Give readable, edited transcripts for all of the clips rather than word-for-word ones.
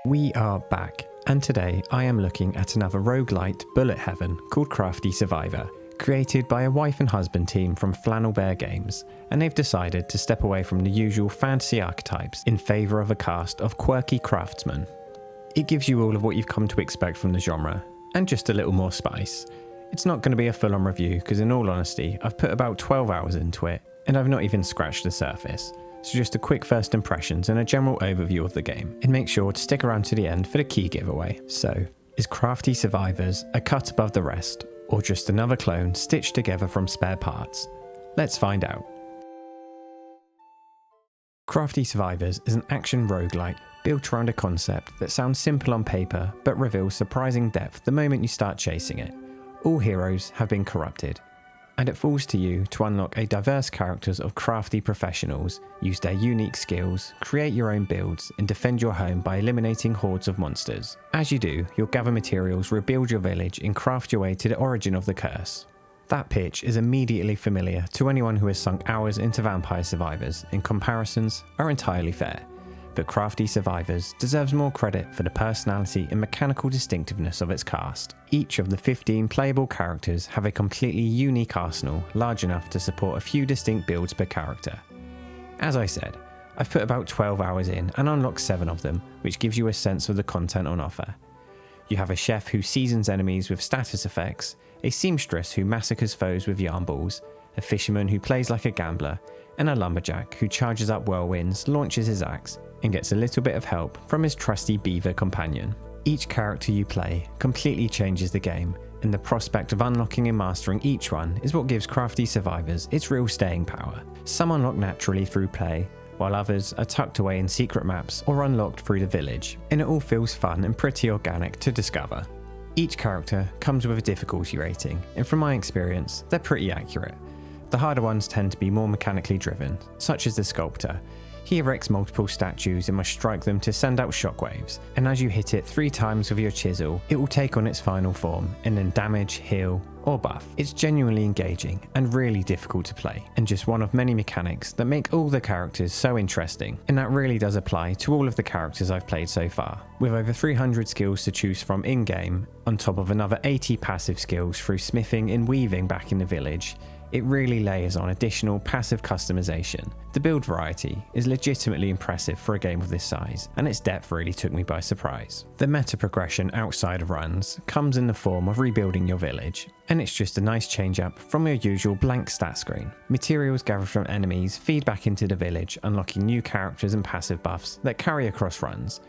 We are back, and today I am looking at another roguelite bullet heaven called Crafty Survivor, created by a wife and husband team from Flannel Bear Games, and they've decided to step away from the usual fantasy archetypes in favour of a cast of quirky craftsmen. It gives you all of what you've come to expect from the genre, and just a little more spice. It's not going to be a full-on review because in all honesty I've put about 12 hours into it, and I've not even scratched the surface. So just a quick first impressions and a general overview of the game, and make sure to stick around to the end for the key giveaway. So, is Crafty Survivors a cut above the rest, or just another clone stitched together from spare parts? Let's find out. Crafty Survivors is an action roguelite built around a concept that sounds simple on paper but reveals surprising depth the moment you start chasing it. All heroes have been corrupted, and it falls to you to unlock a diverse characters of crafty professionals, use their unique skills, create your own builds, and defend your home by eliminating hordes of monsters. As you do, you'll gather materials, rebuild your village, and craft your way to the origin of the curse. That pitch is immediately familiar to anyone who has sunk hours into Vampire Survivors, and comparisons are entirely fair. But Crafty Survivors deserves more credit for the personality and mechanical distinctiveness of its cast. Each of the 15 playable characters have a completely unique arsenal large enough to support a few distinct builds per character. As I said, I've put about 12 hours in and unlocked 7 of them, which gives you a sense of the content on offer. You have a chef who seasons enemies with status effects, a seamstress who massacres foes with yarn balls, a fisherman who plays like a gambler, and a lumberjack who charges up whirlwinds, launches his axe, and gets a little bit of help from his trusty beaver companion. Each character you play completely changes the game, and the prospect of unlocking and mastering each one is what gives Crafty Survivors its real staying power. Some unlock naturally through play, while others are tucked away in secret maps or unlocked through the village, and it all feels fun and pretty organic to discover. Each character comes with a difficulty rating, and from my experience, they're pretty accurate. The harder ones tend to be more mechanically driven, such as the sculptor. He erects multiple statues and must strike them to send out shockwaves, and as you hit it 3 times with your chisel, it will take on its final form and then damage, heal, or buff. It's genuinely engaging and really difficult to play, and just one of many mechanics that make all the characters so interesting, and that really does apply to all of the characters I've played so far. With over 300 skills to choose from in-game, on top of another 80 passive skills through smithing and weaving back in the village, it really layers on additional passive customization. The build variety is legitimately impressive for a game of this size, and its depth really took me by surprise. The meta progression outside of runs comes in the form of rebuilding your village, and it's just a nice change up from your usual blank stat screen. Materials gathered from enemies feed back into the village, unlocking new characters and passive buffs that carry across runs.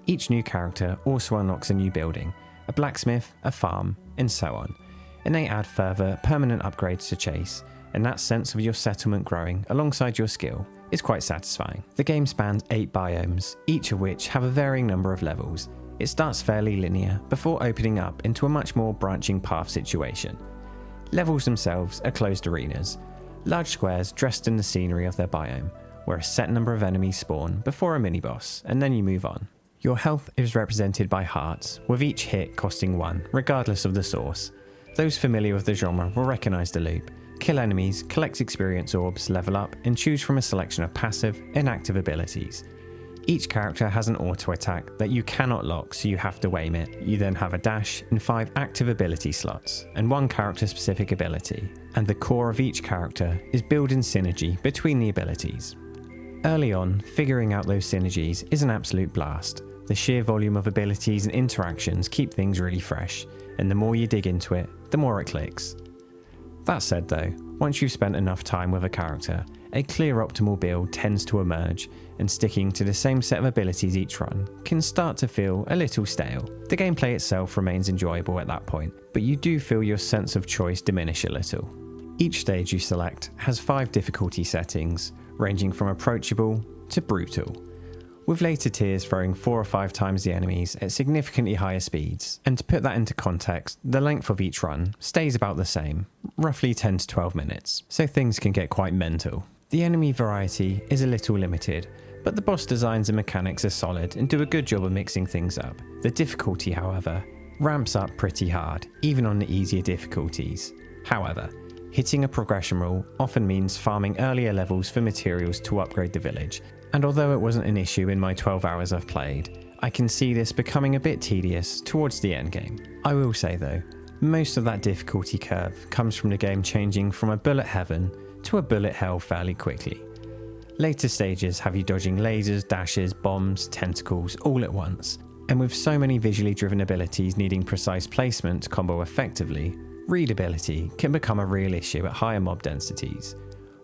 Each new character also unlocks a new building, a blacksmith, a farm, and so on. And they add further permanent upgrades to chase, and that sense of your settlement growing alongside your skill is quite satisfying. The game spans 8 biomes, each of which have a varying number of levels. It starts fairly linear before opening up into a much more branching path situation. Levels themselves are closed arenas, large squares dressed in the scenery of their biome, where a set number of enemies spawn before a mini-boss, and then you move on. Your health is represented by hearts, with each hit costing 1, regardless of the source. Those familiar with the genre will recognise the loop. Kill enemies, collect experience orbs, level up, and choose from a selection of passive and active abilities. Each character has an auto attack that you cannot lock, so you have to aim it. You then have a dash and 5 active ability slots, and 1 character specific ability. And the core of each character is building synergy between the abilities. Early on, figuring out those synergies is an absolute blast. The sheer volume of abilities and interactions keep things really fresh, and the more you dig into it, the more it clicks. That said though, once you've spent enough time with a character, a clear optimal build tends to emerge, and sticking to the same set of abilities each run can start to feel a little stale. The gameplay itself remains enjoyable at that point, but you do feel your sense of choice diminish a little. Each stage you select has 5 difficulty settings, ranging from approachable to brutal, with later tiers throwing 4 or 5 times the enemies at significantly higher speeds. And to put that into context, the length of each run stays about the same, roughly 10 to 12 minutes, so things can get quite mental. The enemy variety is a little limited, but the boss designs and mechanics are solid and do a good job of mixing things up. The difficulty, however, ramps up pretty hard, even on the easier difficulties. However, hitting a progression rule often means farming earlier levels for materials to upgrade the village, and although it wasn't an issue in my 12 hours I've played, I can see this becoming a bit tedious towards the end game. I will say though, most of that difficulty curve comes from the game changing from a bullet heaven to a bullet hell fairly quickly. Later stages have you dodging lasers, dashes, bombs, tentacles all at once, and with so many visually driven abilities needing precise placement to combo effectively, readability can become a real issue at higher mob densities.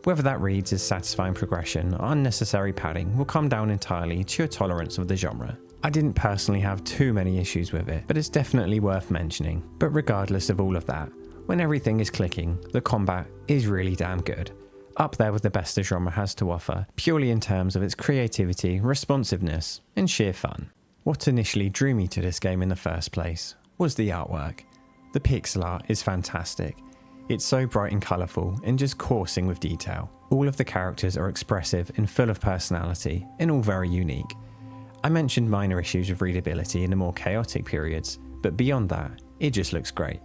Whether that reads as satisfying progression or unnecessary padding will come down entirely to your tolerance of the genre. I didn't personally have too many issues with it, but it's definitely worth mentioning. But regardless of all of that, when everything is clicking, the combat is really damn good. Up there with the best the genre has to offer, purely in terms of its creativity, responsiveness, and sheer fun. What initially drew me to this game in the first place was the artwork. The pixel art is fantastic. It's so bright and colourful and just coursing with detail. All of the characters are expressive and full of personality, and all very unique. I mentioned minor issues with readability in the more chaotic periods, but beyond that, it just looks great.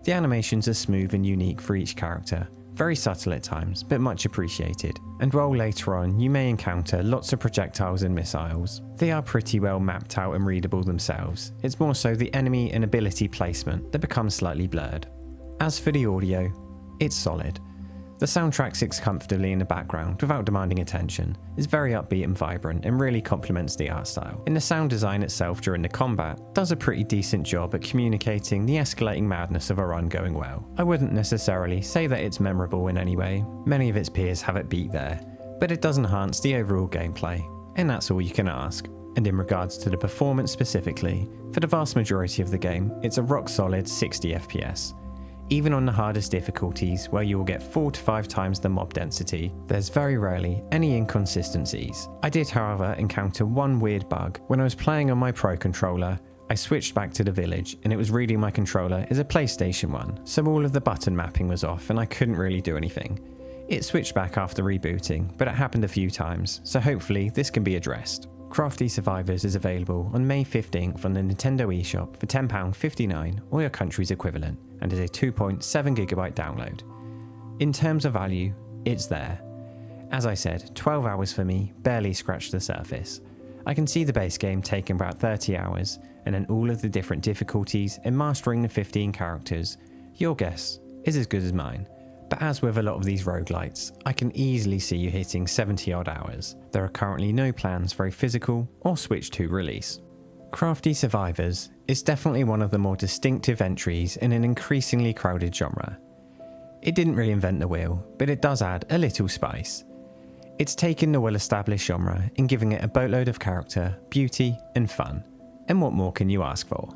The animations are smooth and unique for each character, very subtle at times, but much appreciated. And while later on you may encounter lots of projectiles and missiles, they are pretty well mapped out and readable themselves. It's more so the enemy and ability placement that becomes slightly blurred. As for the audio, it's solid. The soundtrack sits comfortably in the background without demanding attention, is very upbeat and vibrant and really complements the art style. And the sound design itself during the combat does a pretty decent job at communicating the escalating madness of a run going well. I wouldn't necessarily say that it's memorable in any way, many of its peers have it beat there, but it does enhance the overall gameplay, and that's all you can ask. And in regards to the performance specifically, for the vast majority of the game, it's a rock solid 60 FPS. Even on the hardest difficulties, where you will get 4 to 5 times the mob density, there's very rarely any inconsistencies. I did, however, encounter one weird bug. When I was playing on my Pro controller, I switched back to the village and it was reading my controller as a PlayStation 1, so all of the button mapping was off and I couldn't really do anything. It switched back after rebooting, but it happened a few times, so hopefully this can be addressed. Crafty Survivors is available on May 15th on the Nintendo eShop for £10.59 or your country's equivalent, and is a 2.7GB download. In terms of value, it's there. As I said, 12 hours for me barely scratched the surface. I can see the base game taking about 30 hours, and then all of the different difficulties and mastering the 15 characters, your guess is as good as mine. But as with a lot of these roguelites, I can easily see you hitting 70 odd hours. There are currently no plans for a physical or Switch 2 release. Crafty Survivors is definitely one of the more distinctive entries in an increasingly crowded genre. It didn't reinvent the wheel, but it does add a little spice. It's taken the well-established genre and giving it a boatload of character, beauty and fun. And what more can you ask for?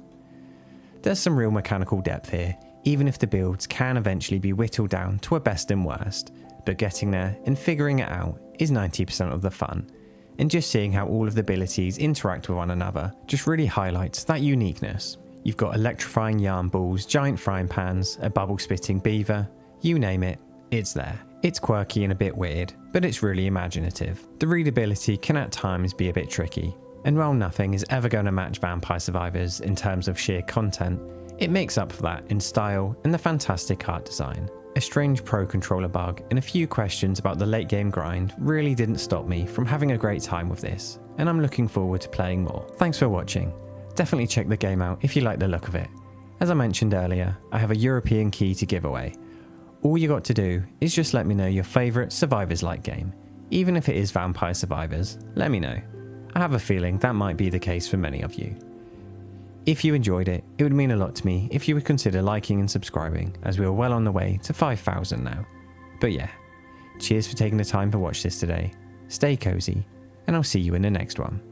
There's some real mechanical depth here, even if the builds can eventually be whittled down to a best and worst, but getting there and figuring it out is 90% of the fun, and just seeing how all of the abilities interact with one another just really highlights that uniqueness. You've got electrifying yarn balls, giant frying pans, a bubble spitting beaver, you name it, it's there. It's quirky and a bit weird, but it's really imaginative. The readability can at times be a bit tricky, and while nothing is ever going to match Vampire Survivors in terms of sheer content, it makes up for that in style and the fantastic art design. A strange Pro controller bug and a few questions about the late game grind really didn't stop me from having a great time with this, and I'm looking forward to playing more. Thanks for watching. Definitely check the game out if you like the look of it. As I mentioned earlier, I have a European key to give away. All you got to do is just let me know your favourite Survivors-like game. Even if it is Vampire Survivors, let me know. I have a feeling that might be the case for many of you. If you enjoyed it, it would mean a lot to me if you would consider liking and subscribing, as we are well on the way to 5,000 now. But yeah, cheers for taking the time to watch this today, stay cozy, and I'll see you in the next one.